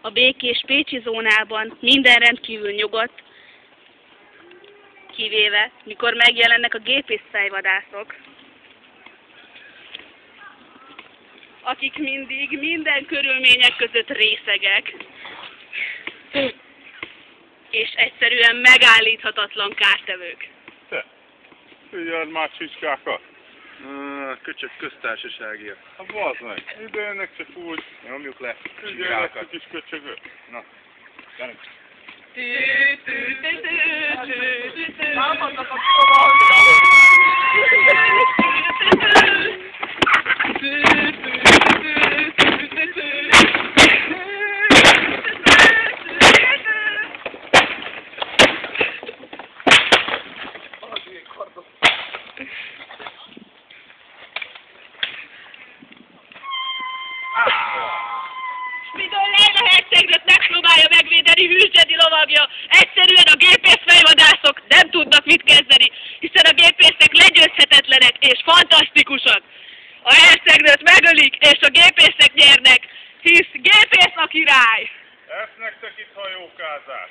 A békés pécsi zónában minden rendkívül nyugodt, kivéve, mikor megjelennek a gépészfejvadászok, akik mindig minden körülmények között részegek, és egyszerűen megállíthatatlan kártevők. Te, figyeld már csicskákat! Köcsög köztársaságért. Ha bazd meg, időnek csak úgy. Nyomjuk le. Figyeljenek a kis köcsögök. Na, gyerünk. Spidolén a hercegnőt megpróbálja megvédeni hűsgyedi lovagja. Egyszerűen a gépészfejvadászok nem tudnak mit kezdeni, hiszen a gépészek legyőzhetetlenek és fantasztikusak. A hercegnőt megölik, és a gépészek nyernek, hisz gépész a király! Ezt nektek itt hajókázás!